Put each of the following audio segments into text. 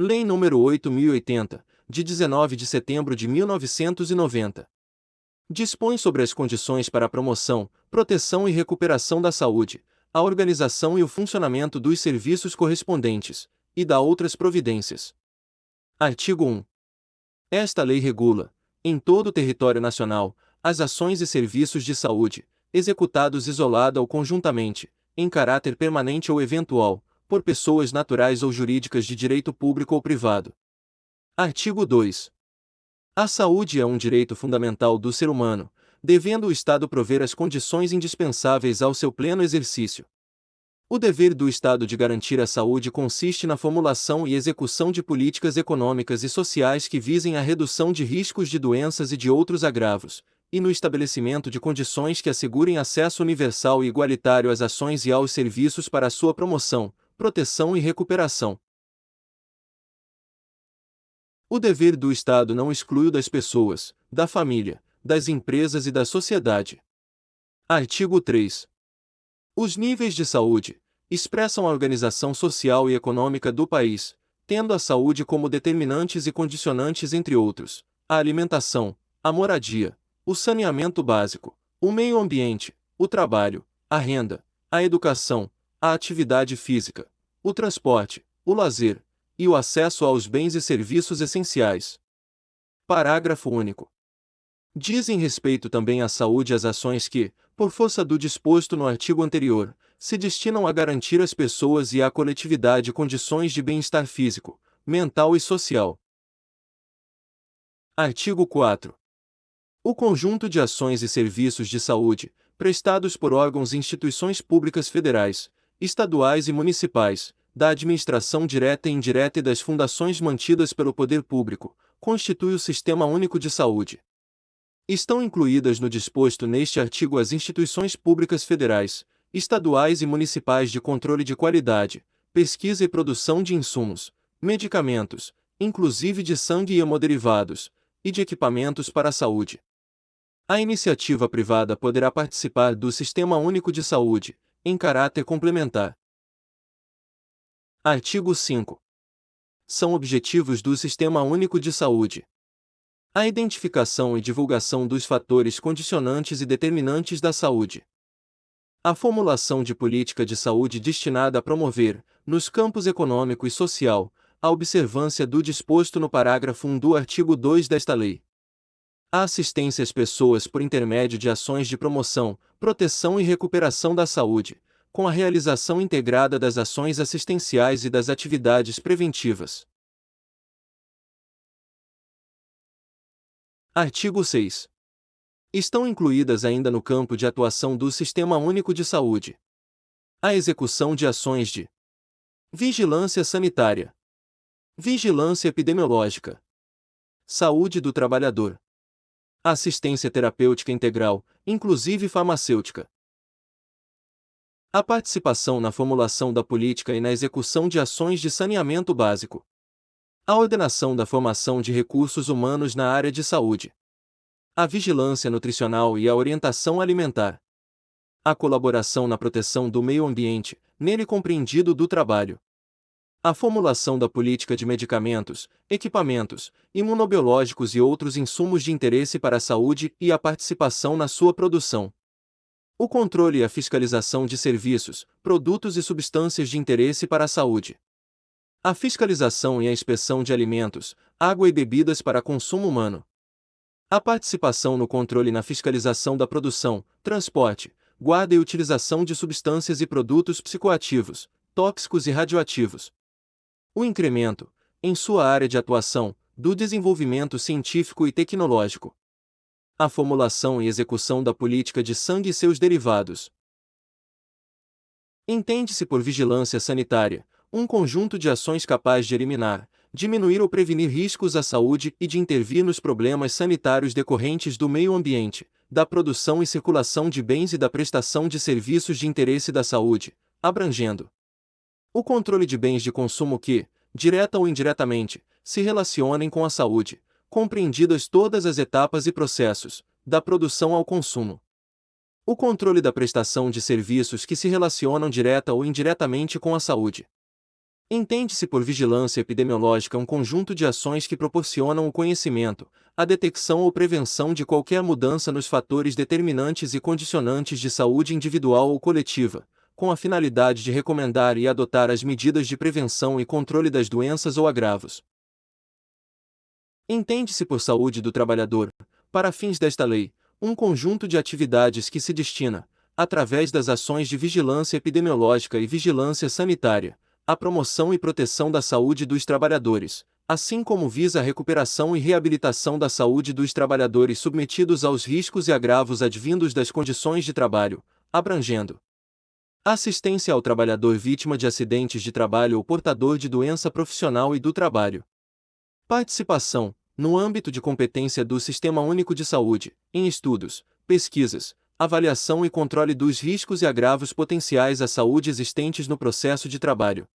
Lei nº 8.080, de 19 de setembro de 1990. Dispõe sobre as condições para a promoção, proteção e recuperação da saúde, a organização e o funcionamento dos serviços correspondentes, e da outras providências. Artigo 1. Esta lei regula, em todo o território nacional, as ações e serviços de saúde, executados isolada ou conjuntamente, em caráter permanente ou eventual, por pessoas naturais ou jurídicas de direito público ou privado. Artigo 2. A saúde é um direito fundamental do ser humano, devendo o Estado prover as condições indispensáveis ao seu pleno exercício. O dever do Estado de garantir a saúde consiste na formulação e execução de políticas econômicas e sociais que visem a redução de riscos de doenças e de outros agravos, e no estabelecimento de condições que assegurem acesso universal e igualitário às ações e aos serviços para a sua promoção, proteção e recuperação. O dever do Estado não exclui o das pessoas, da família, das empresas e da sociedade. Artigo 3. Os níveis de saúde expressam a organização social e econômica do país, tendo a saúde como determinantes e condicionantes entre outros, a alimentação, a moradia, o saneamento básico, o meio ambiente, o trabalho, a renda, a educação, a atividade física, o transporte, o lazer, e o acesso aos bens e serviços essenciais. Parágrafo único. Dizem respeito também à saúde as ações que, por força do disposto no artigo anterior, se destinam a garantir às pessoas e à coletividade condições de bem-estar físico, mental e social. Artigo 4. O conjunto de ações e serviços de saúde, prestados por órgãos e instituições públicas federais, estaduais e municipais, da administração direta e indireta e das fundações mantidas pelo poder público, constitui o Sistema Único de Saúde. Estão incluídas no disposto neste artigo as instituições públicas federais, estaduais e municipais de controle de qualidade, pesquisa e produção de insumos, medicamentos, inclusive de sangue e hemoderivados, e de equipamentos para a saúde. A iniciativa privada poderá participar do Sistema Único de Saúde, em caráter complementar. Artigo 5. São objetivos do Sistema Único de Saúde: a identificação e divulgação dos fatores condicionantes e determinantes da saúde. A formulação de política de saúde destinada a promover, nos campos econômico e social, a observância do disposto no parágrafo 1 do artigo 2 desta lei. A assistência às pessoas por intermédio de ações de promoção, proteção e recuperação da saúde, com a realização integrada das ações assistenciais e das atividades preventivas. Artigo 6. Estão incluídas ainda no campo de atuação do Sistema Único de Saúde a execução de ações de vigilância sanitária, vigilância epidemiológica, saúde do trabalhador, assistência terapêutica integral, inclusive farmacêutica. A participação na formulação da política e na execução de ações de saneamento básico. A ordenação da formação de recursos humanos na área de saúde. A vigilância nutricional e a orientação alimentar. A colaboração na proteção do meio ambiente, nele compreendido do trabalho. A formulação da política de medicamentos, equipamentos, imunobiológicos e outros insumos de interesse para a saúde e a participação na sua produção. O controle e a fiscalização de serviços, produtos e substâncias de interesse para a saúde. A fiscalização e a inspeção de alimentos, água e bebidas para consumo humano. A participação no controle e na fiscalização da produção, transporte, guarda e utilização de substâncias e produtos psicoativos, tóxicos e radioativos. O incremento, em sua área de atuação, do desenvolvimento científico e tecnológico. A formulação e execução da política de sangue e seus derivados. Entende-se por vigilância sanitária um conjunto de ações capaz de eliminar, diminuir ou prevenir riscos à saúde e de intervir nos problemas sanitários decorrentes do meio ambiente, da produção e circulação de bens e da prestação de serviços de interesse da saúde, abrangendo o controle de bens de consumo que, direta ou indiretamente, se relacionem com a saúde, compreendidas todas as etapas e processos, da produção ao consumo. O controle da prestação de serviços que se relacionam direta ou indiretamente com a saúde. Entende-se por vigilância epidemiológica um conjunto de ações que proporcionam o conhecimento, a detecção ou prevenção de qualquer mudança nos fatores determinantes e condicionantes de saúde individual ou coletiva, com a finalidade de recomendar e adotar as medidas de prevenção e controle das doenças ou agravos. Entende-se por saúde do trabalhador, para fins desta lei, um conjunto de atividades que se destina, através das ações de vigilância epidemiológica e vigilância sanitária, à promoção e proteção da saúde dos trabalhadores, assim como visa a recuperação e reabilitação da saúde dos trabalhadores submetidos aos riscos e agravos advindos das condições de trabalho, abrangendo assistência ao trabalhador vítima de acidentes de trabalho ou portador de doença profissional e do trabalho. Participação, no âmbito de competência do Sistema Único de Saúde, em estudos, pesquisas, avaliação e controle dos riscos e agravos potenciais à saúde existentes no processo de trabalho.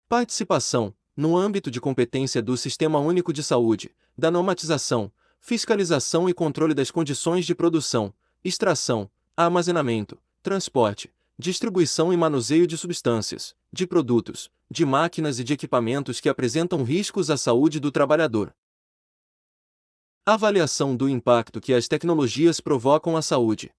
Participação, no âmbito de competência do Sistema Único de Saúde, da normatização, fiscalização e controle das condições de produção, extração, armazenamento, transporte, distribuição e manuseio de substâncias, de produtos, de máquinas e de equipamentos que apresentam riscos à saúde do trabalhador. Avaliação do impacto que as tecnologias provocam à saúde.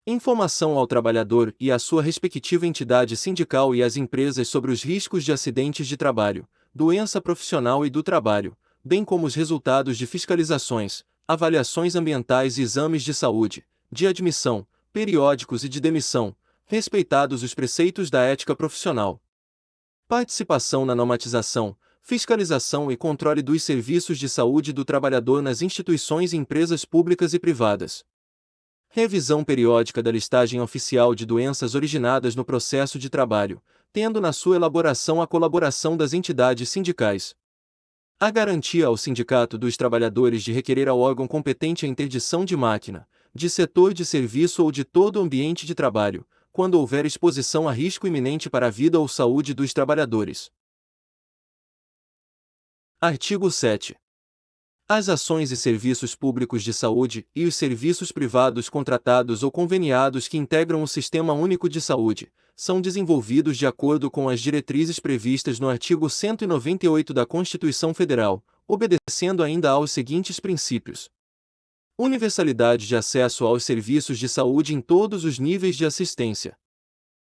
Informação ao trabalhador e à sua respectiva entidade sindical e às empresas sobre os riscos de acidentes de trabalho, doença profissional e do trabalho, bem como os resultados de fiscalizações, avaliações ambientais e exames de saúde, de admissão, periódicos e de demissão, respeitados os preceitos da ética profissional. Participação na normatização, fiscalização e controle dos serviços de saúde do trabalhador nas instituições e empresas públicas e privadas. Revisão periódica da listagem oficial de doenças originadas no processo de trabalho, tendo na sua elaboração a colaboração das entidades sindicais. A garantia ao Sindicato dos Trabalhadores de requerer ao órgão competente a interdição de máquina, de setor de serviço ou de todo o ambiente de trabalho, quando houver exposição a risco iminente para a vida ou saúde dos trabalhadores. Artigo 7. As ações e serviços públicos de saúde e os serviços privados contratados ou conveniados que integram o Sistema Único de Saúde são desenvolvidos de acordo com as diretrizes previstas no artigo 198 da Constituição Federal, obedecendo ainda aos seguintes princípios: universalidade de acesso aos serviços de saúde em todos os níveis de assistência.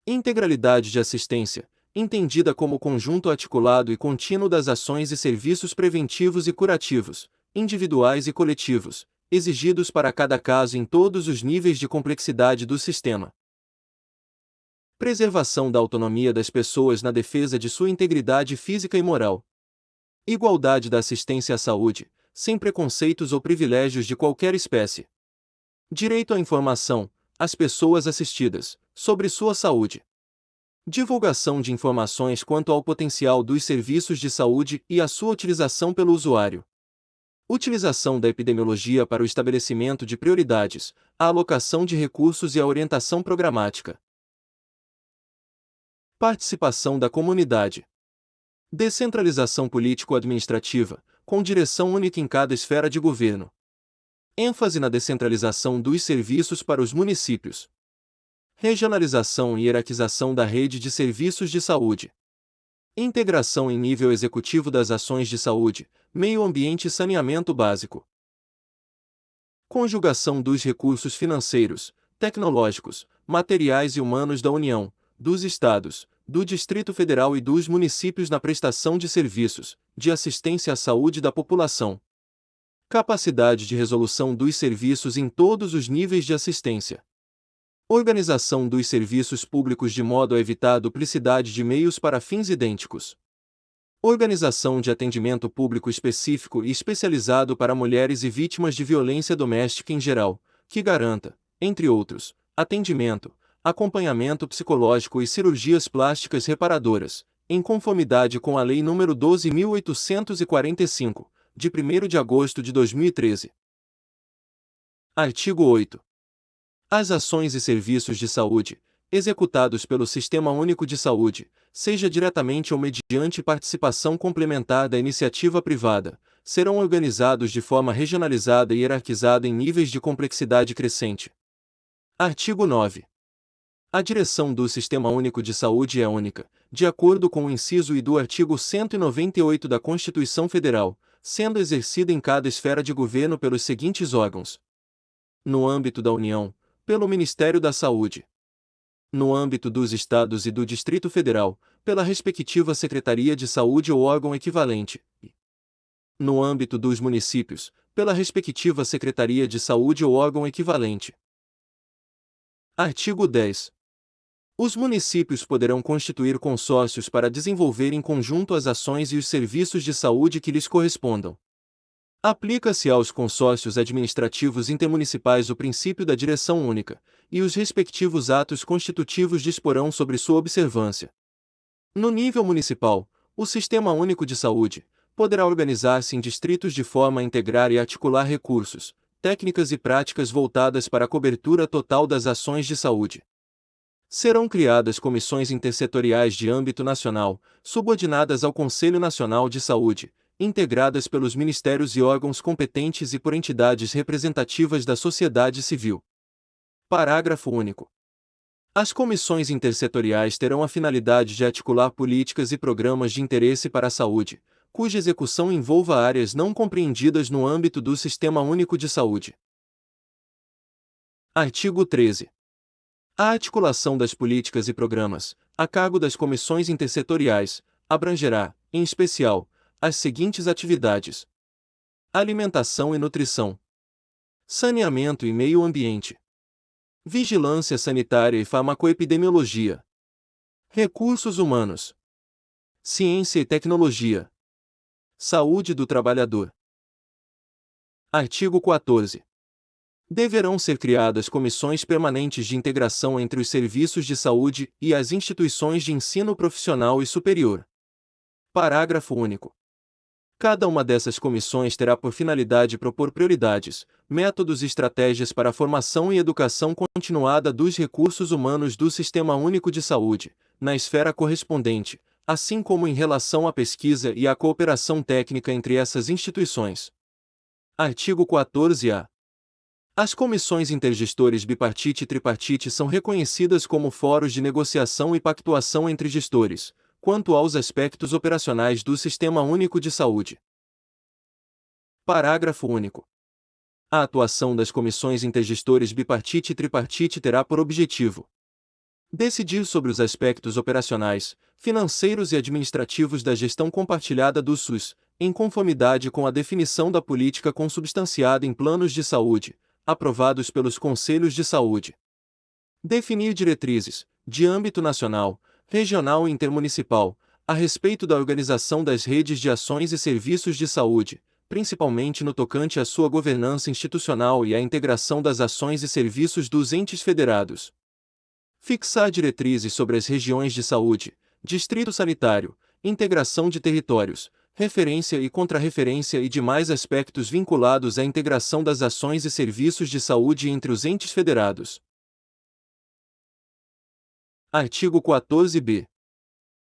Integralidade de assistência, entendida como conjunto articulado e contínuo das ações e serviços preventivos e curativos, individuais e coletivos, exigidos para cada caso em todos os níveis de complexidade do sistema. Preservação da autonomia das pessoas na defesa de sua integridade física e moral. Igualdade da assistência à saúde, sem preconceitos ou privilégios de qualquer espécie. Direito à informação, às pessoas assistidas, sobre sua saúde. Divulgação de informações quanto ao potencial dos serviços de saúde e a sua utilização pelo usuário. Utilização da epidemiologia para o estabelecimento de prioridades, a alocação de recursos e a orientação programática. Participação da comunidade. Descentralização político-administrativa, com direção única em cada esfera de governo. ênfase na descentralização dos serviços para os municípios. Regionalização e hierarquização da rede de serviços de saúde. Integração em nível executivo das ações de saúde, meio ambiente e saneamento básico. Conjugação dos recursos financeiros, tecnológicos, materiais e humanos da União, dos Estados, do Distrito Federal e dos municípios na prestação de serviços, de assistência à saúde da população. Capacidade de resolução dos serviços em todos os níveis de assistência. Organização dos serviços públicos de modo a evitar a duplicidade de meios para fins idênticos. Organização de atendimento público específico e especializado para mulheres e vítimas de violência doméstica em geral, que garanta, entre outros, atendimento, acompanhamento psicológico e cirurgias plásticas reparadoras, em conformidade com a Lei nº 12.845, de 1º de agosto de 2013. Artigo 8. As ações e serviços de saúde, executados pelo Sistema Único de Saúde, seja diretamente ou mediante participação complementar da iniciativa privada, serão organizados de forma regionalizada e hierarquizada em níveis de complexidade crescente. Artigo 9. A direção do Sistema Único de Saúde é única, de acordo com o inciso I do artigo 198 da Constituição Federal, sendo exercida em cada esfera de governo pelos seguintes órgãos: no âmbito da União, pelo Ministério da Saúde; no âmbito dos Estados e do Distrito Federal, pela respectiva Secretaria de Saúde ou órgão equivalente; e, no âmbito dos municípios, pela respectiva Secretaria de Saúde ou órgão equivalente. Artigo 10. Os municípios poderão constituir consórcios para desenvolver em conjunto as ações e os serviços de saúde que lhes correspondam. Aplica-se aos consórcios administrativos intermunicipais o princípio da direção única, e os respectivos atos constitutivos disporão sobre sua observância. No nível municipal, o Sistema Único de Saúde poderá organizar-se em distritos de forma a integrar e articular recursos, técnicas e práticas voltadas para a cobertura total das ações de saúde. Serão criadas comissões intersetoriais de âmbito nacional, subordinadas ao Conselho Nacional de Saúde, integradas pelos ministérios e órgãos competentes e por entidades representativas da sociedade civil. Parágrafo único. As comissões intersetoriais terão a finalidade de articular políticas e programas de interesse para a saúde, cuja execução envolva áreas não compreendidas no âmbito do Sistema Único de Saúde. Artigo 13. A articulação das políticas e programas, a cargo das comissões intersetoriais, abrangerá, em especial, as seguintes atividades: alimentação e nutrição, saneamento e meio ambiente, vigilância sanitária e farmacoepidemiologia, recursos humanos, ciência e tecnologia, saúde do trabalhador. Artigo 14. Deverão ser criadas comissões permanentes de integração entre os serviços de saúde e as instituições de ensino profissional e superior. Parágrafo único. Cada uma dessas comissões terá por finalidade propor prioridades, métodos e estratégias para a formação e educação continuada dos recursos humanos do Sistema Único de Saúde, na esfera correspondente, assim como em relação à pesquisa e à cooperação técnica entre essas instituições. Artigo 14-A. As comissões intergestores bipartite e tripartite são reconhecidas como fóruns de negociação e pactuação entre gestores, quanto aos aspectos operacionais do Sistema Único de Saúde. Parágrafo único. A atuação das comissões intergestores bipartite e tripartite terá por objetivo decidir sobre os aspectos operacionais, financeiros e administrativos da gestão compartilhada do SUS, em conformidade com a definição da política consubstanciada em planos de saúde, aprovados pelos Conselhos de Saúde. Definir diretrizes, de âmbito nacional, regional e intermunicipal, a respeito da organização das redes de ações e serviços de saúde, principalmente no tocante à sua governança institucional e à integração das ações e serviços dos entes federados. Fixar diretrizes sobre as regiões de saúde, distrito sanitário, integração de territórios, referência e contrarreferência e demais aspectos vinculados à integração das ações e serviços de saúde entre os entes federados. Artigo 14-B.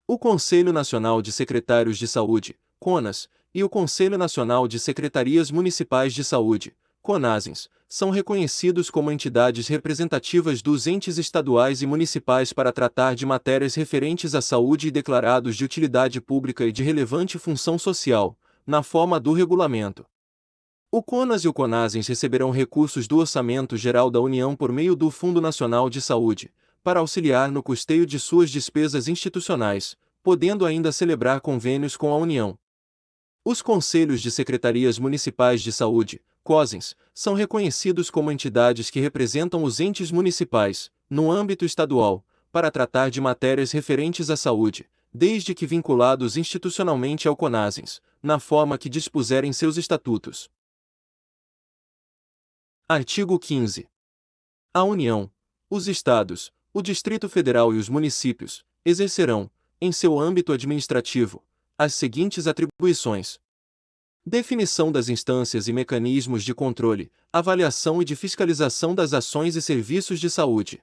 O Conselho Nacional de Secretários de Saúde, CONAS, e o Conselho Nacional de Secretarias Municipais de Saúde, CONASENS, são reconhecidos como entidades representativas dos entes estaduais e municipais para tratar de matérias referentes à saúde e declarados de utilidade pública e de relevante função social, na forma do regulamento. O CONAS e o CONASENS receberão recursos do Orçamento Geral da União por meio do Fundo Nacional de Saúde, para auxiliar no custeio de suas despesas institucionais, podendo ainda celebrar convênios com a União. Os Conselhos de Secretarias Municipais de Saúde, COSENS, são reconhecidos como entidades que representam os entes municipais, no âmbito estadual, para tratar de matérias referentes à saúde, desde que vinculados institucionalmente ao CONASENS, na forma que dispuserem seus estatutos. Artigo 15. A União, os Estados, o Distrito Federal e os municípios exercerão, em seu âmbito administrativo, as seguintes atribuições: definição das instâncias e mecanismos de controle, avaliação e de fiscalização das ações e serviços de saúde,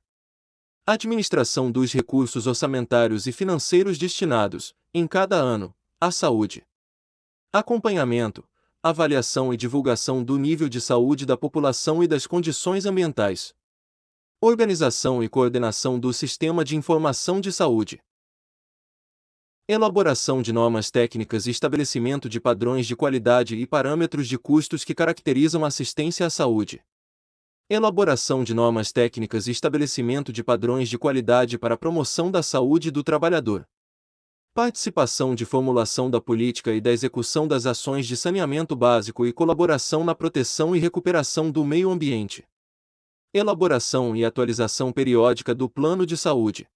administração dos recursos orçamentários e financeiros destinados, em cada ano, à saúde, acompanhamento, avaliação e divulgação do nível de saúde da população e das condições ambientais, organização e coordenação do Sistema de Informação de Saúde. Elaboração de normas técnicas e estabelecimento de padrões de qualidade e parâmetros de custos que caracterizam a assistência à saúde. Elaboração de normas técnicas e estabelecimento de padrões de qualidade para a promoção da saúde do trabalhador. Participação de formulação da política e da execução das ações de saneamento básico e colaboração na proteção e recuperação do meio ambiente. Elaboração e atualização periódica do plano de saúde.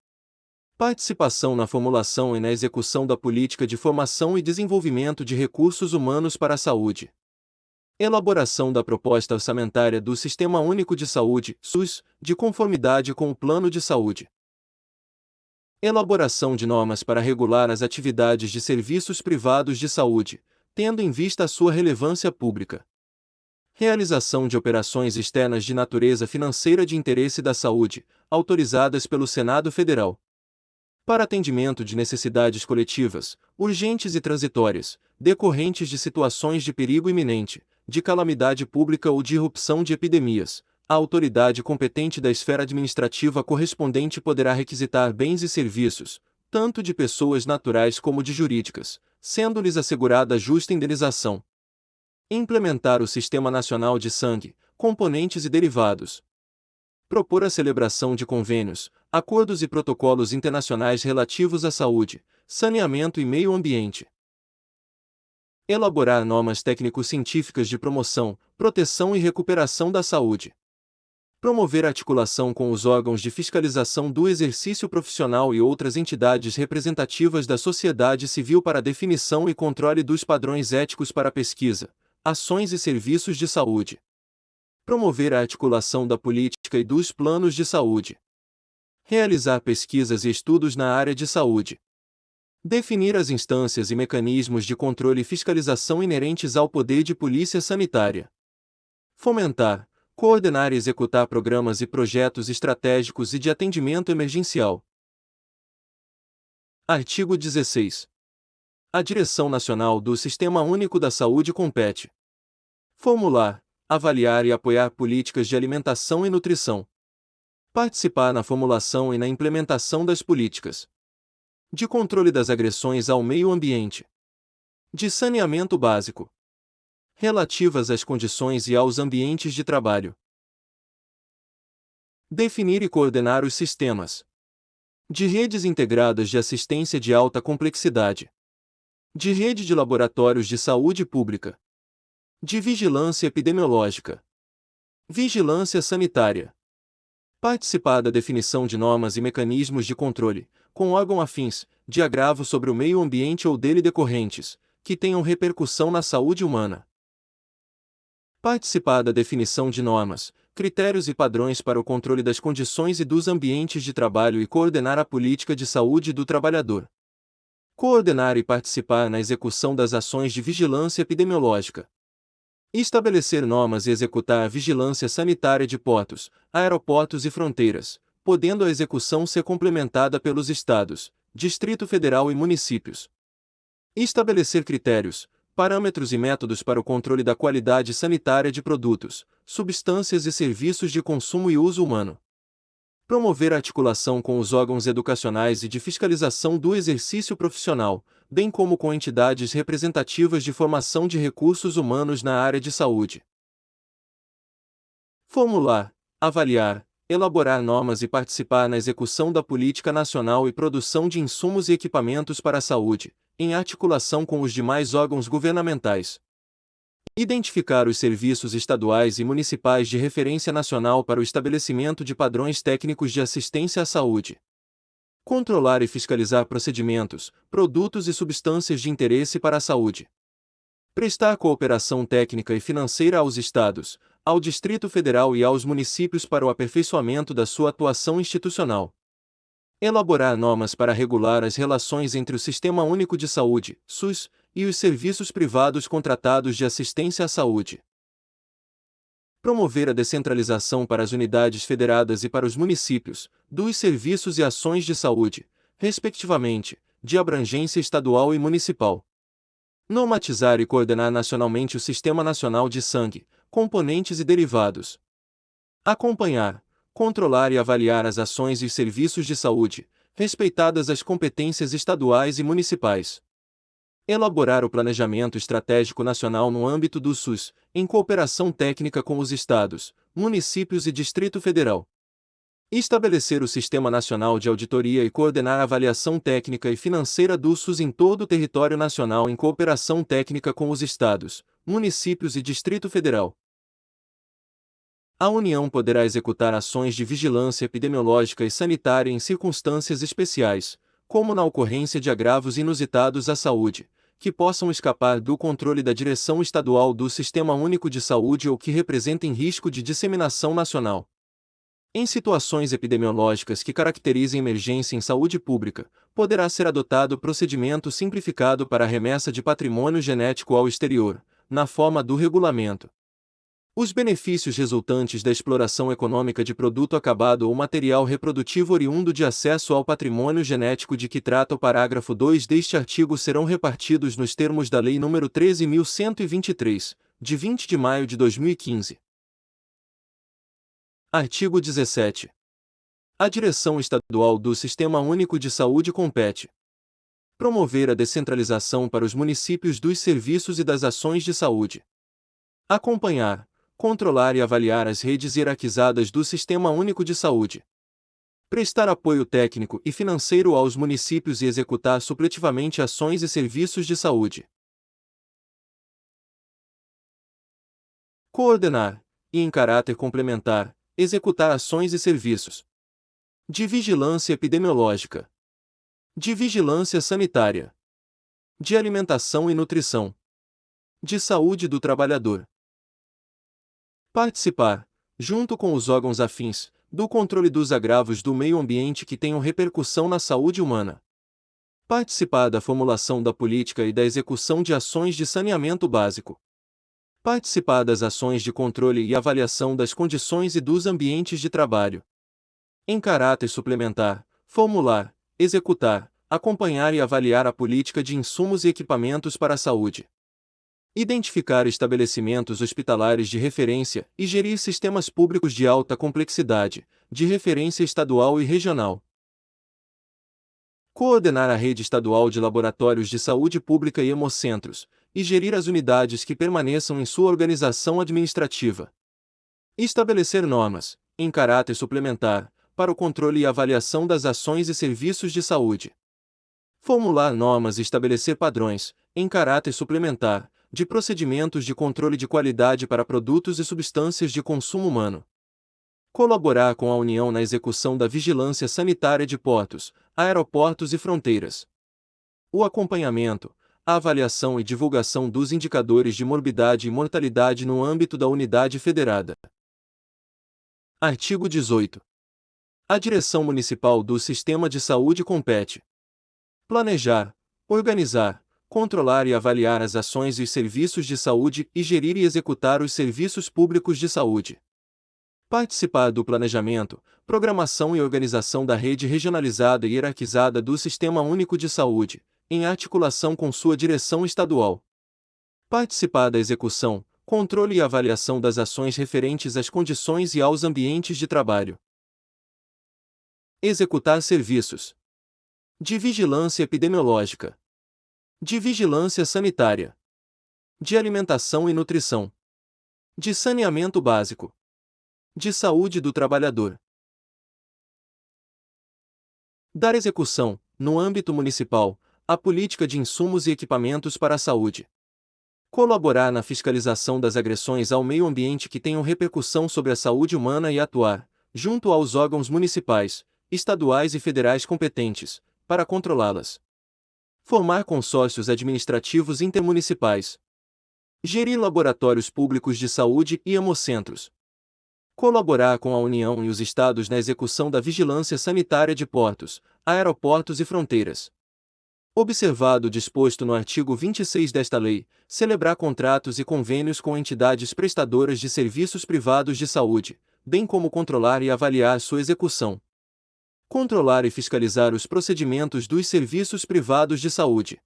Participação na formulação e na execução da política de formação e desenvolvimento de recursos humanos para a saúde. Elaboração da proposta orçamentária do Sistema Único de Saúde, SUS, de conformidade com o Plano de Saúde. Elaboração de normas para regular as atividades de serviços privados de saúde, tendo em vista a sua relevância pública. Realização de operações externas de natureza financeira de interesse da saúde, autorizadas pelo Senado Federal. Para atendimento de necessidades coletivas, urgentes e transitórias, decorrentes de situações de perigo iminente, de calamidade pública ou de irrupção de epidemias, a autoridade competente da esfera administrativa correspondente poderá requisitar bens e serviços, tanto de pessoas naturais como de jurídicas, sendo-lhes assegurada justa indenização. Implementar o Sistema Nacional de Sangue, componentes e derivados. Propor a celebração de convênios, acordos e protocolos internacionais relativos à saúde, saneamento e meio ambiente. Elaborar normas técnico-científicas de promoção, proteção e recuperação da saúde. Promover articulação com os órgãos de fiscalização do exercício profissional e outras entidades representativas da sociedade civil para a definição e controle dos padrões éticos para pesquisa, ações e serviços de saúde. Promover a articulação da política e dos planos de saúde. Realizar pesquisas e estudos na área de saúde. Definir as instâncias e mecanismos de controle e fiscalização inerentes ao poder de polícia sanitária. Fomentar, coordenar e executar programas e projetos estratégicos e de atendimento emergencial. Artigo 16. A Direção Nacional do Sistema Único da Saúde compete formular, avaliar e apoiar políticas de alimentação e nutrição. Participar na formulação e na implementação das políticas de controle das agressões ao meio ambiente, de saneamento básico, relativas às condições e aos ambientes de trabalho. Definir e coordenar os sistemas de redes integradas de assistência de alta complexidade, de rede de laboratórios de saúde pública, de vigilância epidemiológica, vigilância sanitária. Participar da definição de normas e mecanismos de controle, com órgão afins, de agravo sobre o meio ambiente ou dele decorrentes, que tenham repercussão na saúde humana. Participar da definição de normas, critérios e padrões para o controle das condições e dos ambientes de trabalho e coordenar a política de saúde do trabalhador. Coordenar e participar na execução das ações de vigilância epidemiológica. Estabelecer normas e executar a vigilância sanitária de portos, aeroportos e fronteiras, podendo a execução ser complementada pelos Estados, Distrito Federal e municípios. Estabelecer critérios, parâmetros e métodos para o controle da qualidade sanitária de produtos, substâncias e serviços de consumo e uso humano. Promover a articulação com os órgãos educacionais e de fiscalização do exercício profissional, bem como com entidades representativas de formação de recursos humanos na área de saúde. Formular, avaliar, elaborar normas e participar na execução da política nacional e produção de insumos e equipamentos para a saúde, em articulação com os demais órgãos governamentais. Identificar os serviços estaduais e municipais de referência nacional para o estabelecimento de padrões técnicos de assistência à saúde. Controlar e fiscalizar procedimentos, produtos e substâncias de interesse para a saúde. Prestar cooperação técnica e financeira aos Estados, ao Distrito Federal e aos municípios para o aperfeiçoamento da sua atuação institucional. Elaborar normas para regular as relações entre o Sistema Único de Saúde, SUS, e os serviços privados contratados de assistência à saúde. Promover a descentralização para as unidades federadas e para os municípios, dos serviços e ações de saúde, respectivamente, de abrangência estadual e municipal. Normatizar e coordenar nacionalmente o Sistema Nacional de Sangue, componentes e derivados. Acompanhar, controlar e avaliar as ações e serviços de saúde, respeitadas as competências estaduais e municipais. Elaborar o Planejamento Estratégico Nacional no âmbito do SUS, em cooperação técnica com os estados, municípios e Distrito Federal. Estabelecer o Sistema Nacional de Auditoria e coordenar a avaliação técnica e financeira do SUS em todo o território nacional em cooperação técnica com os estados, municípios e Distrito Federal. A União poderá executar ações de vigilância epidemiológica e sanitária em circunstâncias especiais, como na ocorrência de agravos inusitados à saúde, que possam escapar do controle da direção estadual do Sistema Único de Saúde ou que representem risco de disseminação nacional. Em situações epidemiológicas que caracterizem emergência em saúde pública, poderá ser adotado procedimento simplificado para a remessa de patrimônio genético ao exterior, na forma do regulamento. Os benefícios resultantes da exploração econômica de produto acabado ou material reprodutivo oriundo de acesso ao patrimônio genético de que trata o parágrafo 2 deste artigo serão repartidos nos termos da Lei nº 13.123, de 20 de maio de 2015. Artigo 17. A direção estadual do Sistema Único de Saúde compete promover a descentralização para os municípios dos serviços e das ações de saúde, acompanhar, controlar e avaliar as redes hierarquizadas do Sistema Único de Saúde, prestar apoio técnico e financeiro aos municípios e executar supletivamente ações e serviços de saúde, coordenar, e em caráter complementar, executar ações e serviços de vigilância epidemiológica, de vigilância sanitária, de alimentação e nutrição, de saúde do trabalhador. Participar, junto com os órgãos afins, do controle dos agravos do meio ambiente que tenham repercussão na saúde humana. Participar da formulação da política e da execução de ações de saneamento básico. Participar das ações de controle e avaliação das condições e dos ambientes de trabalho. Em caráter suplementar, formular, executar, acompanhar e avaliar a política de insumos e equipamentos para a saúde. Identificar estabelecimentos hospitalares de referência e gerir sistemas públicos de alta complexidade, de referência estadual e regional. Coordenar a rede estadual de laboratórios de saúde pública e hemocentros, e gerir as unidades que permaneçam em sua organização administrativa. Estabelecer normas, em caráter suplementar, para o controle e avaliação das ações e serviços de saúde. Formular normas e estabelecer padrões, em caráter suplementar, de procedimentos de controle de qualidade para produtos e substâncias de consumo humano. Colaborar com a União na execução da vigilância sanitária de portos, aeroportos e fronteiras. O acompanhamento, a avaliação e divulgação dos indicadores de morbidade e mortalidade no âmbito da unidade federada. Artigo 18. A direção municipal do Sistema de Saúde compete planejar, organizar, controlar e avaliar as ações e os serviços de saúde e gerir e executar os serviços públicos de saúde. Participar do planejamento, programação e organização da rede regionalizada e hierarquizada do Sistema Único de Saúde, em articulação com sua direção estadual. Participar da execução, controle e avaliação das ações referentes às condições e aos ambientes de trabalho. Executar serviços de vigilância epidemiológica, de vigilância sanitária, de alimentação e nutrição, de saneamento básico, de saúde do trabalhador. Dar execução, no âmbito municipal, à política de insumos e equipamentos para a saúde. Colaborar na fiscalização das agressões ao meio ambiente que tenham repercussão sobre a saúde humana e atuar, junto aos órgãos municipais, estaduais e federais competentes, para controlá-las. Formar consórcios administrativos intermunicipais. Gerir laboratórios públicos de saúde e hemocentros. Colaborar com a União e os Estados na execução da vigilância sanitária de portos, aeroportos e fronteiras. Observado o disposto no artigo 26 desta lei, celebrar contratos e convênios com entidades prestadoras de serviços privados de saúde, bem como controlar e avaliar sua execução. Controlar e fiscalizar os procedimentos dos serviços privados de saúde.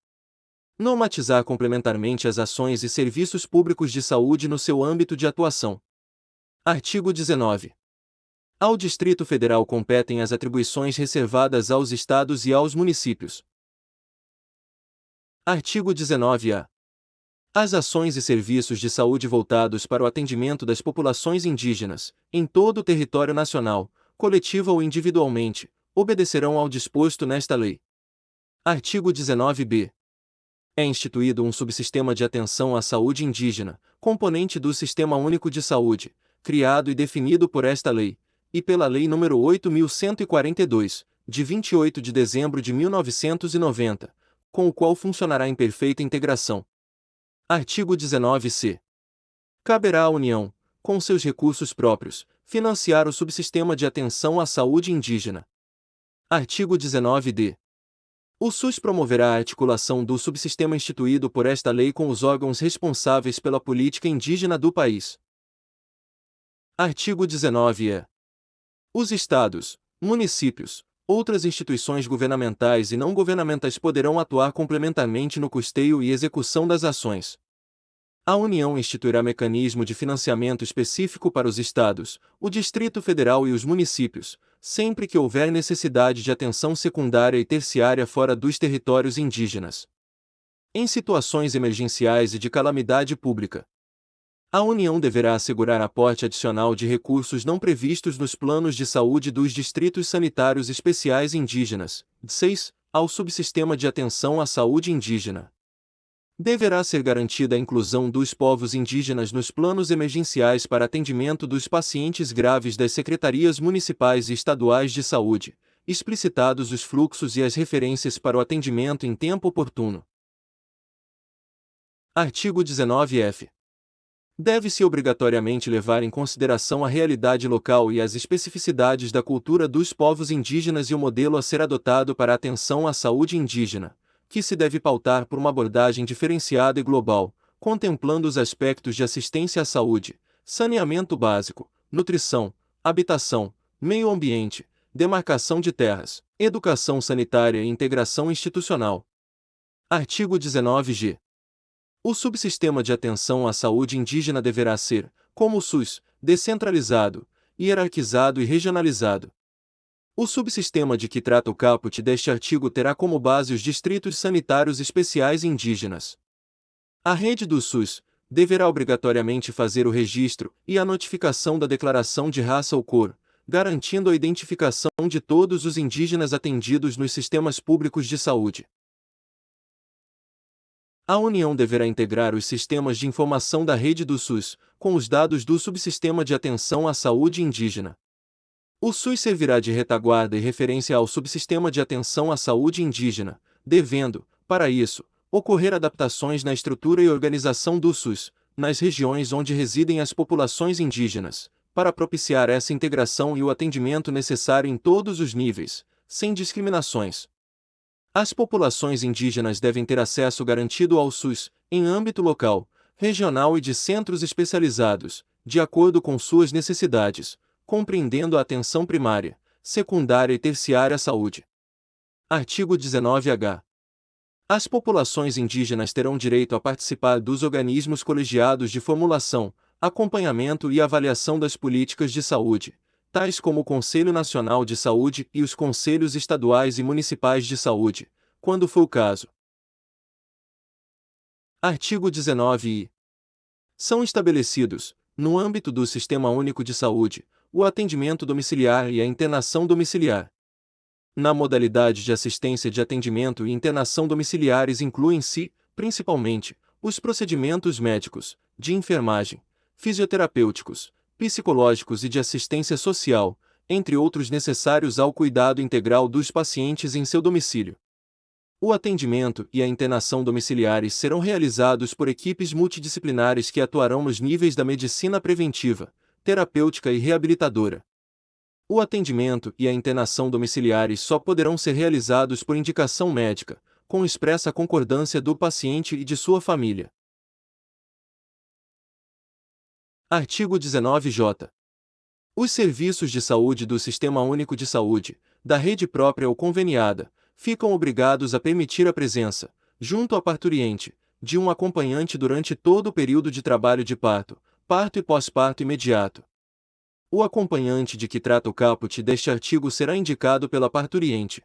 Normatizar complementarmente as ações e serviços públicos de saúde no seu âmbito de atuação. Artigo 19. Ao Distrito Federal competem as atribuições reservadas aos estados e aos municípios. Artigo 19-A. As ações e serviços de saúde voltados para o atendimento das populações indígenas, em todo o território nacional, coletiva ou individualmente, obedecerão ao disposto nesta lei. Artigo 19-B. É instituído um subsistema de atenção à saúde indígena, componente do Sistema Único de Saúde, criado e definido por esta lei, e pela Lei nº 8.142, de 28 de dezembro de 1990, com o qual funcionará em perfeita integração. Artigo 19-C. Caberá à União, com seus recursos próprios, financiar o subsistema de atenção à saúde indígena. Artigo 19-D. O SUS promoverá a articulação do subsistema instituído por esta lei com os órgãos responsáveis pela política indígena do país. Artigo 19-E. Os estados, municípios, outras instituições governamentais e não governamentais poderão atuar complementarmente no custeio e execução das ações. A União instituirá mecanismo de financiamento específico para os estados, o Distrito Federal e os municípios, sempre que houver necessidade de atenção secundária e terciária fora dos territórios indígenas. Em situações emergenciais e de calamidade pública, a União deverá assegurar aporte adicional de recursos não previstos nos planos de saúde dos Distritos Sanitários Especiais Indígenas, DSEIs, ao subsistema de atenção à saúde indígena. Deverá ser garantida a inclusão dos povos indígenas nos planos emergenciais para atendimento dos pacientes graves das secretarias municipais e estaduais de saúde, explicitados os fluxos e as referências para o atendimento em tempo oportuno. Artigo 19-F. Deve-se obrigatoriamente levar em consideração a realidade local e as especificidades da cultura dos povos indígenas e o modelo a ser adotado para a atenção à saúde indígena, que se deve pautar por uma abordagem diferenciada e global, contemplando os aspectos de assistência à saúde, saneamento básico, nutrição, habitação, meio ambiente, demarcação de terras, educação sanitária e integração institucional. Artigo 19-G. O subsistema de atenção à saúde indígena deverá ser, como o SUS, descentralizado, hierarquizado e regionalizado. O subsistema de que trata o caput deste artigo terá como base os distritos sanitários especiais indígenas. A rede do SUS deverá obrigatoriamente fazer o registro e a notificação da declaração de raça ou cor, garantindo a identificação de todos os indígenas atendidos nos sistemas públicos de saúde. A União deverá integrar os sistemas de informação da rede do SUS com os dados do subsistema de atenção à saúde indígena. O SUS servirá de retaguarda e referência ao subsistema de atenção à saúde indígena, devendo, para isso, ocorrer adaptações na estrutura e organização do SUS, nas regiões onde residem as populações indígenas, para propiciar essa integração e o atendimento necessário em todos os níveis, sem discriminações. As populações indígenas devem ter acesso garantido ao SUS, em âmbito local, regional e de centros especializados, de acordo com suas necessidades, compreendendo a atenção primária, secundária e terciária à saúde. Artigo 19-H. As populações indígenas terão direito a participar dos organismos colegiados de formulação, acompanhamento e avaliação das políticas de saúde, tais como o Conselho Nacional de Saúde e os Conselhos Estaduais e Municipais de Saúde, quando for o caso. Artigo 19-I. São estabelecidos, no âmbito do Sistema Único de Saúde, o atendimento domiciliar e a internação domiciliar. Na modalidade de assistência de atendimento e internação domiciliares incluem-se, principalmente, os procedimentos médicos, de enfermagem, fisioterapêuticos, psicológicos e de assistência social, entre outros necessários ao cuidado integral dos pacientes em seu domicílio. O atendimento e a internação domiciliares serão realizados por equipes multidisciplinares que atuarão nos níveis da medicina preventiva, terapêutica e reabilitadora. O atendimento e a internação domiciliares só poderão ser realizados por indicação médica, com expressa concordância do paciente e de sua família. Artigo 19-J. Os serviços de saúde do Sistema Único de Saúde, da rede própria ou conveniada, ficam obrigados a permitir a presença, junto ao parturiente, de um acompanhante durante todo o período de trabalho de parto, parto e pós-parto imediato. O acompanhante de que trata o caput deste artigo será indicado pela parturiente.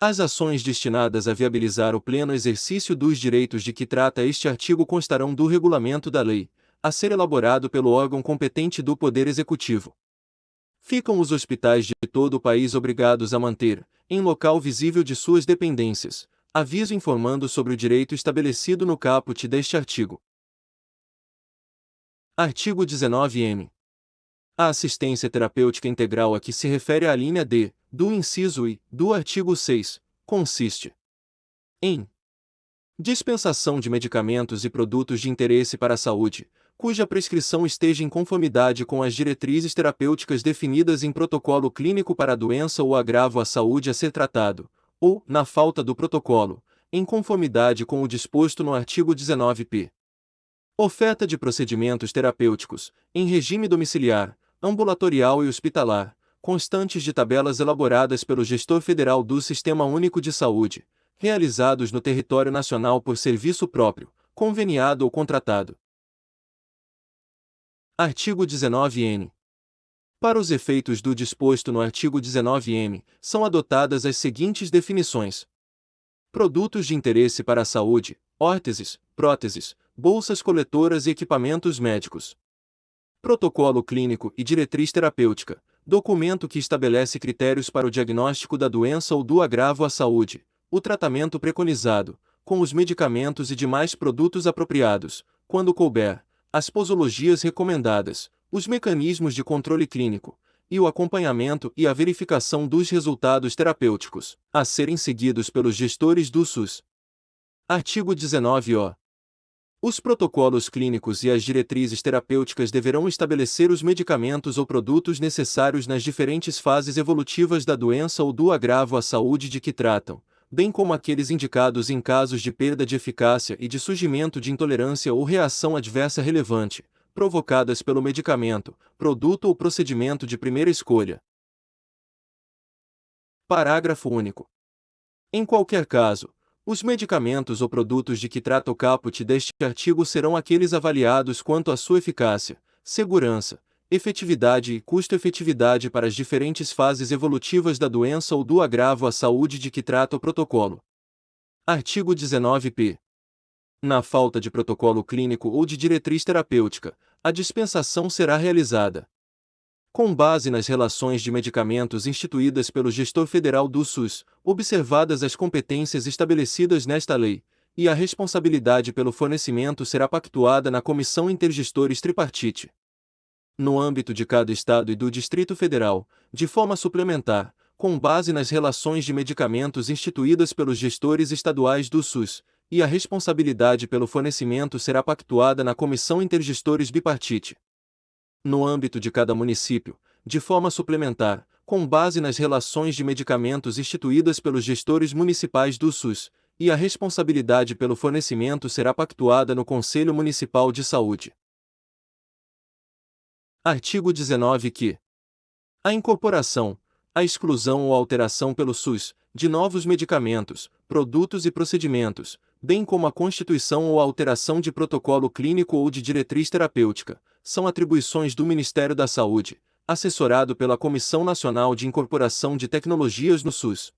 As ações destinadas a viabilizar o pleno exercício dos direitos de que trata este artigo constarão do regulamento da lei, a ser elaborado pelo órgão competente do Poder Executivo. Ficam os hospitais de todo o país obrigados a manter, em local visível de suas dependências, aviso informando sobre o direito estabelecido no caput deste artigo. Artigo 19-M. A assistência terapêutica integral a que se refere a linha D, do inciso I, do artigo 6, consiste em dispensação de medicamentos e produtos de interesse para a saúde, cuja prescrição esteja em conformidade com as diretrizes terapêuticas definidas em protocolo clínico para a doença ou agravo à saúde a ser tratado, ou, na falta do protocolo, em conformidade com o disposto no artigo 19-P. Oferta de procedimentos terapêuticos, em regime domiciliar, ambulatorial e hospitalar, constantes de tabelas elaboradas pelo gestor federal do Sistema Único de Saúde, realizados no território nacional por serviço próprio, conveniado ou contratado. Artigo 19-N. Para os efeitos do disposto no artigo 19-M, são adotadas as seguintes definições: produtos de interesse para a saúde, órteses, próteses, bolsas coletoras e equipamentos médicos. Protocolo clínico e diretriz terapêutica, documento que estabelece critérios para o diagnóstico da doença ou do agravo à saúde, o tratamento preconizado, com os medicamentos e demais produtos apropriados, quando couber, as posologias recomendadas, os mecanismos de controle clínico, e o acompanhamento e a verificação dos resultados terapêuticos, a serem seguidos pelos gestores do SUS. Artigo 19-O. Os protocolos clínicos e as diretrizes terapêuticas deverão estabelecer os medicamentos ou produtos necessários nas diferentes fases evolutivas da doença ou do agravo à saúde de que tratam, bem como aqueles indicados em casos de perda de eficácia e de surgimento de intolerância ou reação adversa relevante, provocadas pelo medicamento, produto ou procedimento de primeira escolha. Parágrafo único. Em qualquer caso, os medicamentos ou produtos de que trata o caput deste artigo serão aqueles avaliados quanto à sua eficácia, segurança, efetividade e custo-efetividade para as diferentes fases evolutivas da doença ou do agravo à saúde de que trata o protocolo. Artigo 19-P. Na falta de protocolo clínico ou de diretriz terapêutica, a dispensação será realizada com base nas relações de medicamentos instituídas pelo gestor federal do SUS, observadas as competências estabelecidas nesta lei, e a responsabilidade pelo fornecimento será pactuada na Comissão Intergestores Tripartite. No âmbito de cada Estado e do Distrito Federal, de forma suplementar, com base nas relações de medicamentos instituídas pelos gestores estaduais do SUS, e a responsabilidade pelo fornecimento será pactuada na Comissão Intergestores Bipartite. No âmbito de cada município, de forma suplementar, com base nas relações de medicamentos instituídas pelos gestores municipais do SUS, e a responsabilidade pelo fornecimento será pactuada no Conselho Municipal de Saúde. Artigo 19 que a incorporação, a exclusão ou alteração pelo SUS, de novos medicamentos, produtos e procedimentos, bem como a constituição ou alteração de protocolo clínico ou de diretriz terapêutica, são atribuições do Ministério da Saúde, assessorado pela Comissão Nacional de Incorporação de Tecnologias no SUS.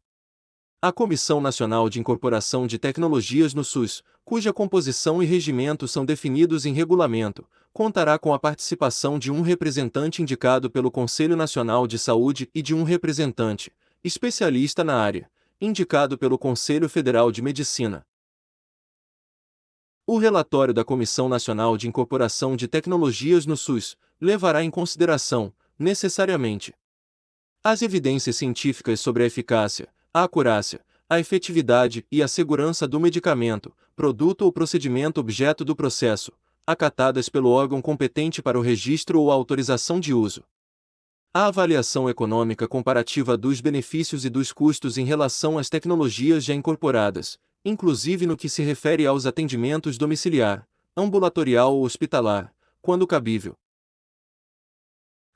A Comissão Nacional de Incorporação de Tecnologias no SUS, cuja composição e regimento são definidos em regulamento, contará com a participação de um representante indicado pelo Conselho Nacional de Saúde e de um representante, especialista na área, indicado pelo Conselho Federal de Medicina. O relatório da Comissão Nacional de Incorporação de Tecnologias no SUS levará em consideração, necessariamente, as evidências científicas sobre a eficácia, a acurácia, a efetividade e a segurança do medicamento, produto ou procedimento objeto do processo, acatadas pelo órgão competente para o registro ou a autorização de uso. A avaliação econômica comparativa dos benefícios e dos custos em relação às tecnologias já incorporadas, inclusive no que se refere aos atendimentos domiciliar, ambulatorial ou hospitalar, quando cabível.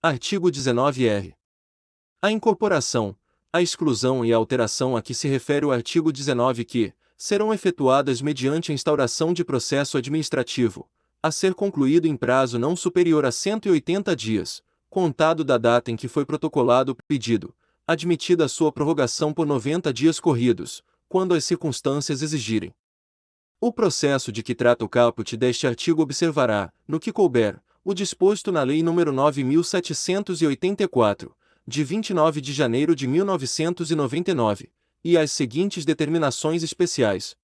Artigo 19-R. A incorporação, a exclusão e a alteração a que se refere o artigo 19 que serão efetuadas mediante a instauração de processo administrativo, a ser concluído em prazo não superior a 180 dias, contado da data em que foi protocolado o pedido, admitida a sua prorrogação por 90 dias corridos, quando as circunstâncias exigirem. O processo de que trata o caput deste artigo observará, no que couber, o disposto na Lei nº 9.784, de 29 de janeiro de 1999, e as seguintes determinações especiais.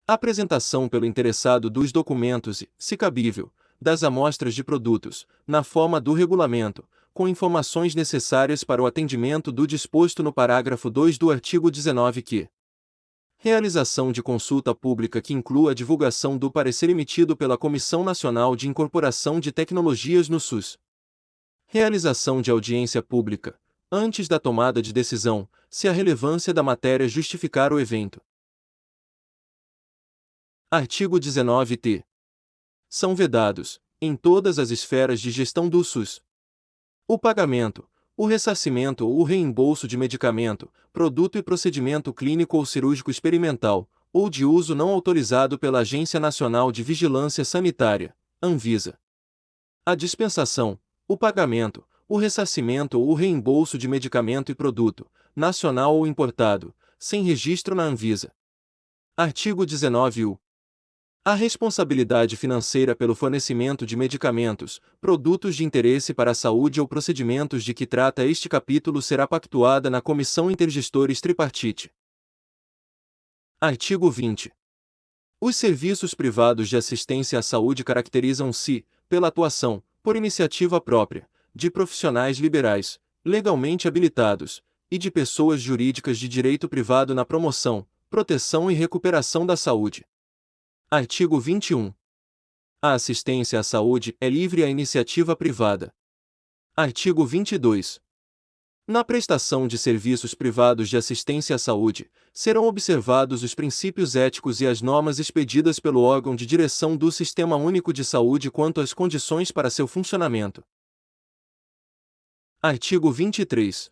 Apresentação pelo interessado dos documentos e, se cabível, das amostras de produtos, na forma do regulamento, com informações necessárias para o atendimento do disposto no parágrafo 2 do artigo 19 que realização de consulta pública que inclua a divulgação do parecer emitido pela Comissão Nacional de Incorporação de Tecnologias no SUS. Realização de audiência pública, antes da tomada de decisão, se a relevância da matéria justificar o evento. Artigo 19-T. São vedados, em todas as esferas de gestão do SUS, o pagamento, o ressarcimento ou o reembolso de medicamento, produto e procedimento clínico ou cirúrgico experimental, ou de uso não autorizado pela Agência Nacional de Vigilância Sanitária, Anvisa. A dispensação, o pagamento, o ressarcimento ou o reembolso de medicamento e produto, nacional ou importado, sem registro na Anvisa. Artigo 19-U. A responsabilidade financeira pelo fornecimento de medicamentos, produtos de interesse para a saúde ou procedimentos de que trata este capítulo será pactuada na Comissão Intergestores Tripartite. Artigo 20. Os serviços privados de assistência à saúde caracterizam-se, pela atuação, por iniciativa própria, de profissionais liberais, legalmente habilitados, e de pessoas jurídicas de direito privado na promoção, proteção e recuperação da saúde. Artigo 21. A assistência à saúde é livre à iniciativa privada. Artigo 22. Na prestação de serviços privados de assistência à saúde, serão observados os princípios éticos e as normas expedidas pelo órgão de direção do Sistema Único de Saúde quanto às condições para seu funcionamento. Artigo 23.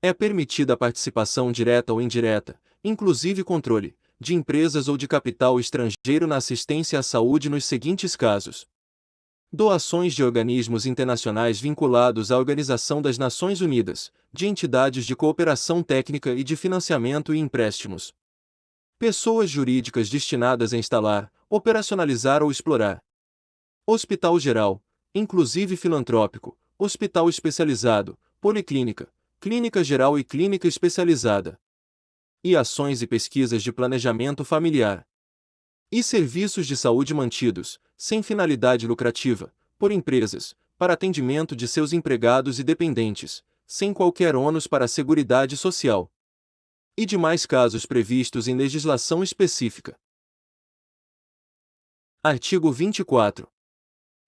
É permitida a participação direta ou indireta, inclusive controle, de empresas ou de capital estrangeiro na assistência à saúde nos seguintes casos: doações de organismos internacionais vinculados à Organização das Nações Unidas, de entidades de cooperação técnica e de financiamento e empréstimos. Pessoas jurídicas destinadas a instalar, operacionalizar ou explorar. Hospital geral, inclusive filantrópico, hospital especializado, policlínica, clínica geral e clínica especializada. E ações e pesquisas de planejamento familiar. E serviços de saúde mantidos, sem finalidade lucrativa, por empresas, para atendimento de seus empregados e dependentes, sem qualquer ônus para a Seguridade Social. E demais casos previstos em legislação específica. Artigo 24.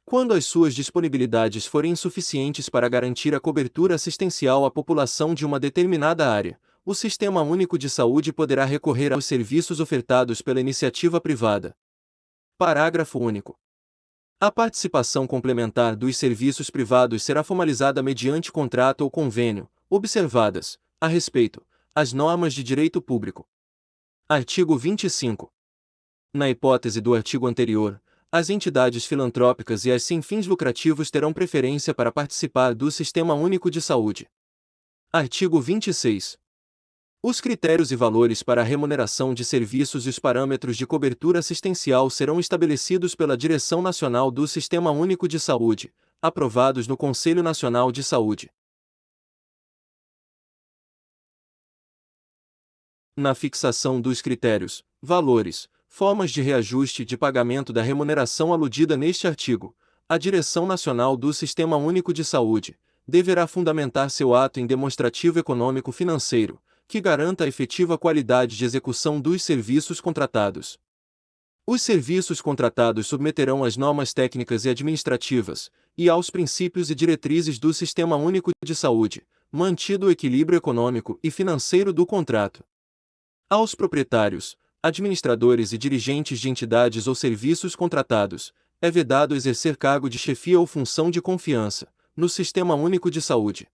Quando as suas disponibilidades forem insuficientes para garantir a cobertura assistencial à população de uma determinada área, o Sistema Único de Saúde poderá recorrer aos serviços ofertados pela iniciativa privada. Parágrafo único. A participação complementar dos serviços privados será formalizada mediante contrato ou convênio, observadas, a respeito, as normas de direito público. Artigo 25. Na hipótese do artigo anterior, as entidades filantrópicas e as sem fins lucrativos terão preferência para participar do Sistema Único de Saúde. Artigo 26. Os critérios e valores para a remuneração de serviços e os parâmetros de cobertura assistencial serão estabelecidos pela Direção Nacional do Sistema Único de Saúde, aprovados no Conselho Nacional de Saúde. Na fixação dos critérios, valores, formas de reajuste e de pagamento da remuneração aludida neste artigo, a Direção Nacional do Sistema Único de Saúde deverá fundamentar seu ato em demonstrativo econômico-financeiro, que garanta a efetiva qualidade de execução dos serviços contratados. Os serviços contratados submeterão às normas técnicas e administrativas, e aos princípios e diretrizes do Sistema Único de Saúde, mantido o equilíbrio econômico e financeiro do contrato. Aos proprietários, administradores e dirigentes de entidades ou serviços contratados, é vedado exercer cargo de chefia ou função de confiança, no Sistema Único de Saúde.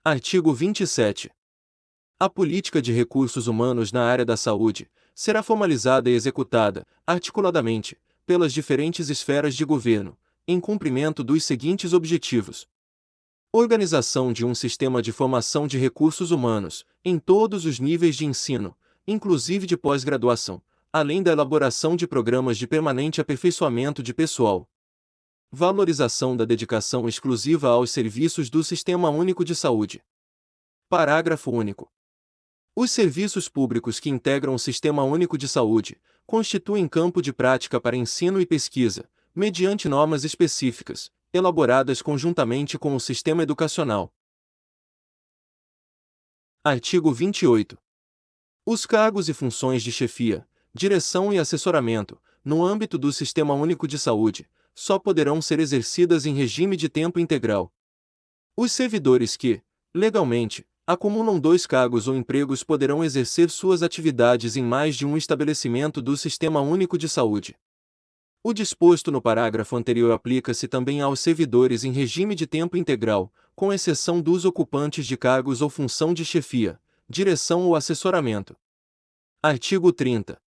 Artigo 27. A política de recursos humanos na área da saúde será formalizada e executada, articuladamente, pelas diferentes esferas de governo, em cumprimento dos seguintes objetivos: organização de um sistema de formação de recursos humanos, em todos os níveis de ensino, inclusive de pós-graduação, além da elaboração de programas de permanente aperfeiçoamento de pessoal. Valorização da dedicação exclusiva aos serviços do Sistema Único de Saúde. Parágrafo único. Os serviços públicos que integram o Sistema Único de Saúde constituem campo de prática para ensino e pesquisa, mediante normas específicas, elaboradas conjuntamente com o sistema educacional. Artigo 28. Os cargos e funções de chefia, direção e assessoramento, no âmbito do Sistema Único de Saúde, só poderão ser exercidas em regime de tempo integral. Os servidores que, legalmente, acumulam 2 cargos ou empregos poderão exercer suas atividades em mais de um estabelecimento do Sistema Único de Saúde. O disposto no parágrafo anterior aplica-se também aos servidores em regime de tempo integral, com exceção dos ocupantes de cargos ou função de chefia, direção ou assessoramento. Artigo 30.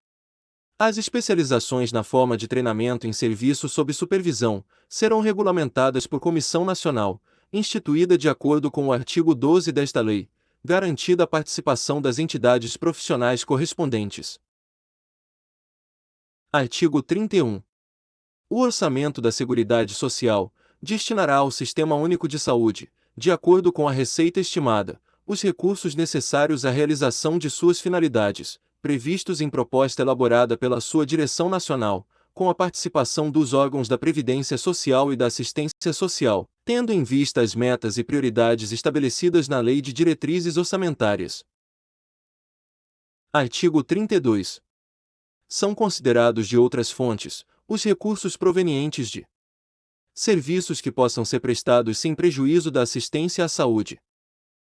As especializações na forma de treinamento em serviço sob supervisão serão regulamentadas por comissão nacional, instituída de acordo com o artigo 12 desta lei, garantida a participação das entidades profissionais correspondentes. Artigo 31. O orçamento da Seguridade Social destinará ao Sistema Único de Saúde, de acordo com a receita estimada, os recursos necessários à realização de suas finalidades, previstos em proposta elaborada pela sua direção nacional, com a participação dos órgãos da Previdência Social e da Assistência Social, tendo em vista as metas e prioridades estabelecidas na Lei de Diretrizes Orçamentárias. Artigo 32. São considerados de outras fontes os recursos provenientes de serviços que possam ser prestados sem prejuízo da assistência à saúde,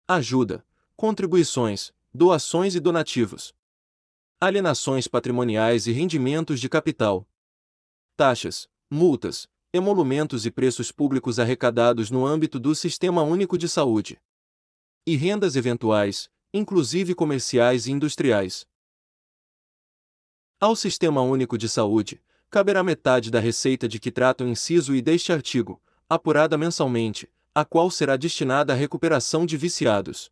ajuda, contribuições, doações e donativos, alienações patrimoniais e rendimentos de capital, taxas, multas, emolumentos e preços públicos arrecadados no âmbito do Sistema Único de Saúde, e rendas eventuais, inclusive comerciais e industriais. Ao Sistema Único de Saúde caberá metade da receita de que trata o inciso I deste artigo, apurada mensalmente, a qual será destinada à recuperação de viciados.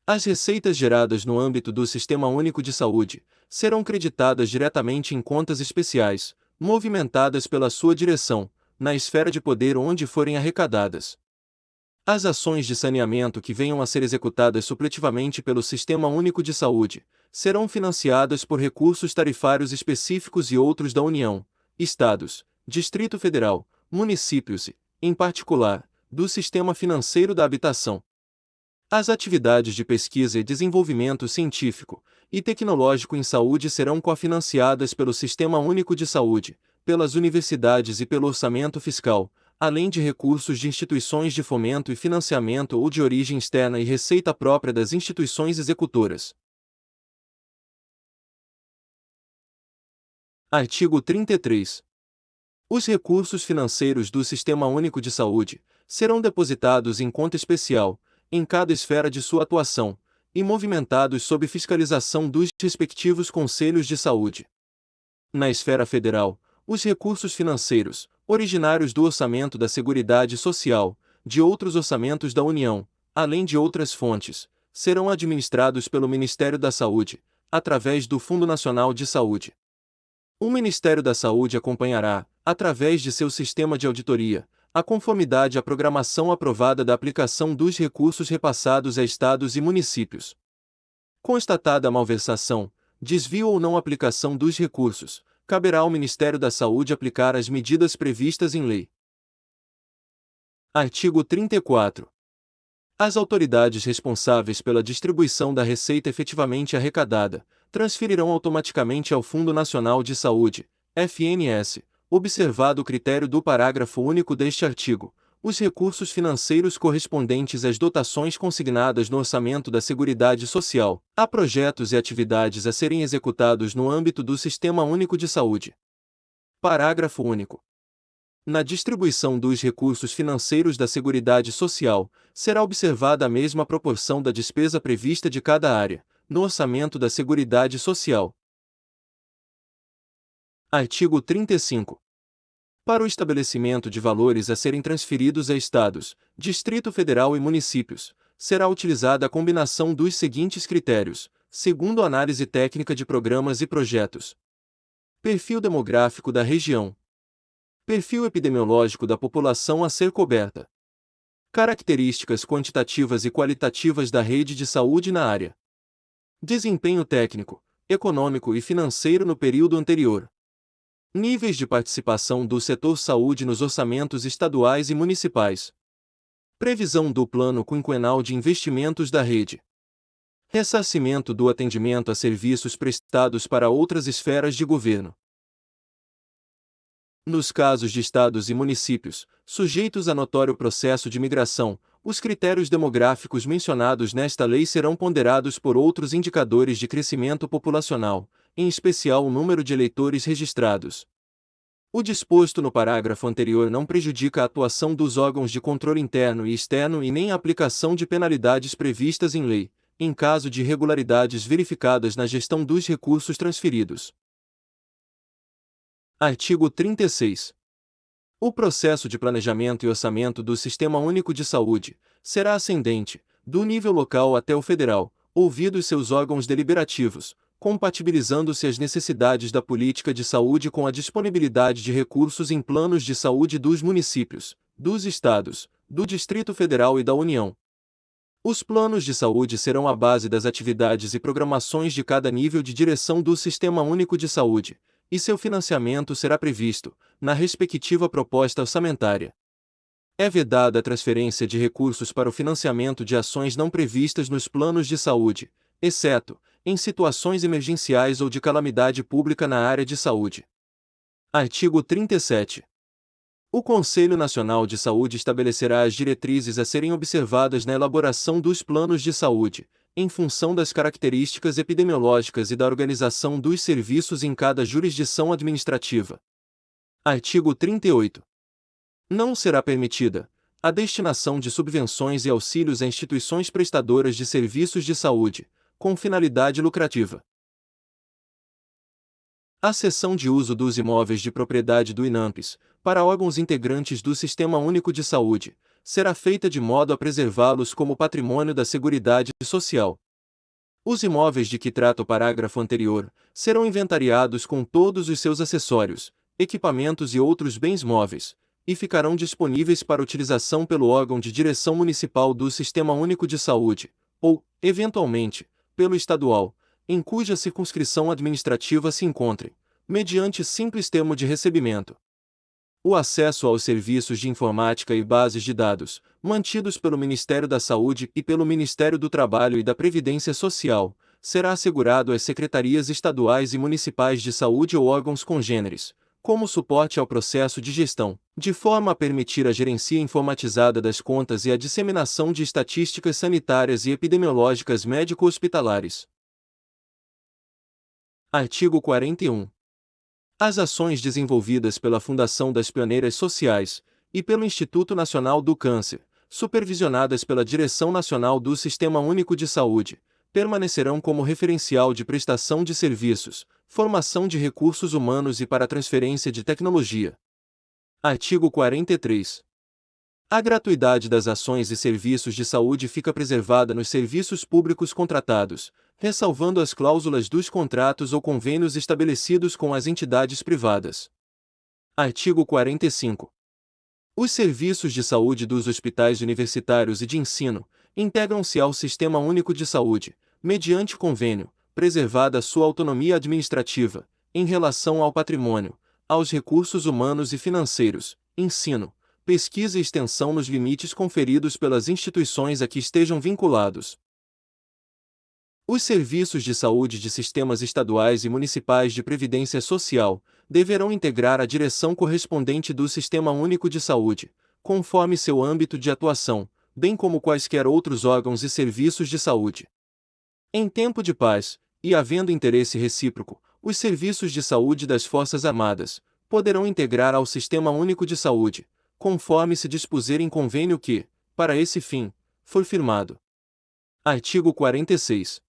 As receitas geradas no âmbito do Sistema Único de Saúde serão creditadas diretamente em contas especiais, movimentadas pela sua direção, na esfera de poder onde forem arrecadadas. As ações de saneamento que venham a ser executadas supletivamente pelo Sistema Único de Saúde serão financiadas por recursos tarifários específicos e outros da União, Estados, Distrito Federal, municípios e, em particular, do Sistema Financeiro da Habitação. As atividades de pesquisa e desenvolvimento científico e tecnológico em saúde serão cofinanciadas pelo Sistema Único de Saúde, pelas universidades e pelo orçamento fiscal, além de recursos de instituições de fomento e financiamento ou de origem externa e receita própria das instituições executoras. Artigo 33. Os recursos financeiros do Sistema Único de Saúde serão depositados em conta especial, em cada esfera de sua atuação, e movimentados sob fiscalização dos respectivos conselhos de saúde. Na esfera federal, os recursos financeiros, originários do orçamento da Seguridade Social, de outros orçamentos da União, além de outras fontes, serão administrados pelo Ministério da Saúde, através do Fundo Nacional de Saúde. O Ministério da Saúde acompanhará, através de seu sistema de auditoria, a conformidade à programação aprovada da aplicação dos recursos repassados a estados e municípios. Constatada a malversação, desvio ou não aplicação dos recursos, caberá ao Ministério da Saúde aplicar as medidas previstas em lei. Artigo 34. As autoridades responsáveis pela distribuição da receita efetivamente arrecadada transferirão automaticamente ao Fundo Nacional de Saúde, FNS, observado o critério do parágrafo único deste artigo, os recursos financeiros correspondentes às dotações consignadas no orçamento da Seguridade Social, a projetos e atividades a serem executados no âmbito do Sistema Único de Saúde. Parágrafo único. Na distribuição dos recursos financeiros da Seguridade Social, será observada a mesma proporção da despesa prevista de cada área, no orçamento da Seguridade Social. Artigo 35. Para o estabelecimento de valores a serem transferidos a estados, Distrito Federal e municípios, será utilizada a combinação dos seguintes critérios, segundo análise técnica de programas e projetos: perfil demográfico da região, perfil epidemiológico da população a ser coberta, características quantitativas e qualitativas da rede de saúde na área, desempenho técnico, econômico e financeiro no período anterior, níveis de participação do setor saúde nos orçamentos estaduais e municipais, previsão do plano quinquenal de investimentos da rede, ressarcimento do atendimento a serviços prestados para outras esferas de governo. Nos casos de estados e municípios, sujeitos a notório processo de migração, os critérios demográficos mencionados nesta lei serão ponderados por outros indicadores de crescimento populacional, em especial o número de eleitores registrados. O disposto no parágrafo anterior não prejudica a atuação dos órgãos de controle interno e externo e nem a aplicação de penalidades previstas em lei, em caso de irregularidades verificadas na gestão dos recursos transferidos. Artigo 36. O processo de planejamento e orçamento do Sistema Único de Saúde será ascendente, do nível local até o federal, ouvidos seus órgãos deliberativos, compatibilizando-se as necessidades da política de saúde com a disponibilidade de recursos em planos de saúde dos municípios, dos estados, do Distrito Federal e da União. Os planos de saúde serão a base das atividades e programações de cada nível de direção do Sistema Único de Saúde, e seu financiamento será previsto, na respectiva proposta orçamentária. É vedada a transferência de recursos para o financiamento de ações não previstas nos planos de saúde, exceto em situações emergenciais ou de calamidade pública na área de saúde. Artigo 37. O Conselho Nacional de Saúde estabelecerá as diretrizes a serem observadas na elaboração dos planos de saúde, em função das características epidemiológicas e da organização dos serviços em cada jurisdição administrativa. Artigo 38. Não será permitida a destinação de subvenções e auxílios a instituições prestadoras de serviços de saúde, com finalidade lucrativa. A cessão de uso dos imóveis de propriedade do INAMPS, para órgãos integrantes do Sistema Único de Saúde, será feita de modo a preservá-los como patrimônio da Seguridade Social. Os imóveis de que trata o parágrafo anterior serão inventariados com todos os seus acessórios, equipamentos e outros bens móveis, e ficarão disponíveis para utilização pelo órgão de direção municipal do Sistema Único de Saúde, ou, eventualmente, pelo estadual, em cuja circunscrição administrativa se encontrem, mediante simples termo de recebimento. O acesso aos serviços de informática e bases de dados, mantidos pelo Ministério da Saúde e pelo Ministério do Trabalho e da Previdência Social, será assegurado às secretarias estaduais e municipais de saúde ou órgãos congêneres, como suporte ao processo de gestão, de forma a permitir a gerência informatizada das contas e a disseminação de estatísticas sanitárias e epidemiológicas médico-hospitalares. Artigo 41. As ações desenvolvidas pela Fundação das Pioneiras Sociais e pelo Instituto Nacional do Câncer, supervisionadas pela Direção Nacional do Sistema Único de Saúde, permanecerão como referencial de prestação de serviços, formação de recursos humanos e para transferência de tecnologia. Artigo 43. A gratuidade das ações e serviços de saúde fica preservada nos serviços públicos contratados, ressalvando as cláusulas dos contratos ou convênios estabelecidos com as entidades privadas. Artigo 45. Os serviços de saúde dos hospitais universitários e de ensino integram-se ao Sistema Único de Saúde, mediante convênio, preservada sua autonomia administrativa, em relação ao patrimônio, aos recursos humanos e financeiros, ensino, pesquisa e extensão nos limites conferidos pelas instituições a que estejam vinculados. Os serviços de saúde de sistemas estaduais e municipais de previdência social deverão integrar a direção correspondente do Sistema Único de Saúde, conforme seu âmbito de atuação, bem como quaisquer outros órgãos e serviços de saúde. Em tempo de paz, e havendo interesse recíproco, os serviços de saúde das Forças Armadas poderão integrar ao Sistema Único de Saúde, conforme se dispuser em convênio que, para esse fim, for firmado. Artigo 46.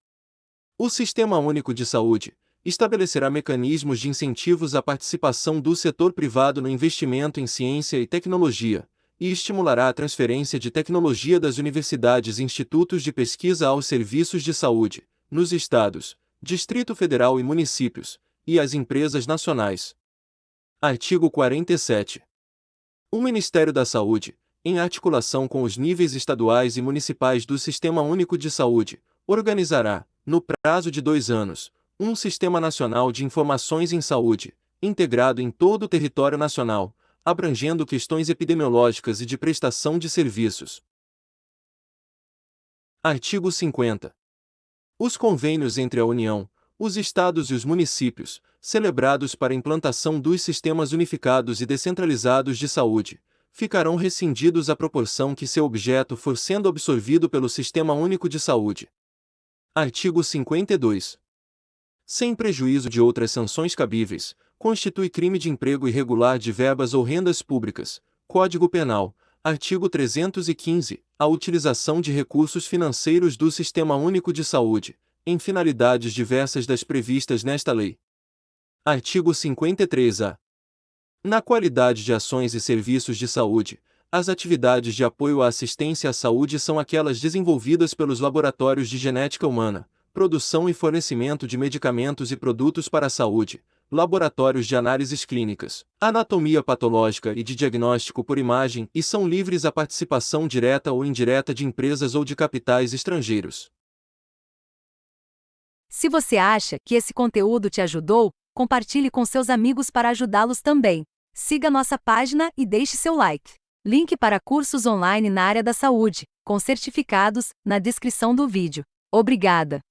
O Sistema Único de Saúde Estabelecerá mecanismos de incentivos à participação do setor privado no investimento em ciência e tecnologia, e estimulará a transferência de tecnologia das universidades e institutos de pesquisa aos serviços de saúde, nos estados, Distrito Federal e municípios, e às empresas nacionais. Artigo 47. O Ministério da Saúde, em articulação com os níveis estaduais e municipais do Sistema Único de Saúde, organizará, no prazo de 2 anos, um Sistema Nacional de Informações em Saúde, integrado em todo o território nacional, abrangendo questões epidemiológicas e de prestação de serviços. Artigo 50. Os convênios entre a União, os Estados e os municípios, celebrados para a implantação dos sistemas unificados e descentralizados de saúde, ficarão rescindidos à proporção que seu objeto for sendo absorvido pelo Sistema Único de Saúde. Artigo 52. Sem prejuízo de outras sanções cabíveis, constitui crime de emprego irregular de verbas ou rendas públicas, Código Penal, artigo 315, a utilização de recursos financeiros do Sistema Único de Saúde, em finalidades diversas das previstas nesta lei. Artigo 53-A. Na qualidade de ações e serviços de saúde, as atividades de apoio à assistência à saúde são aquelas desenvolvidas pelos laboratórios de genética humana, produção e fornecimento de medicamentos e produtos para a saúde, laboratórios de análises clínicas, anatomia patológica e de diagnóstico por imagem e são livres à participação direta ou indireta de empresas ou de capitais estrangeiros. Se você acha que esse conteúdo te ajudou, compartilhe com seus amigos para ajudá-los também. Siga nossa página e deixe seu like. Link para cursos online na área da saúde, com certificados, na descrição do vídeo. Obrigada!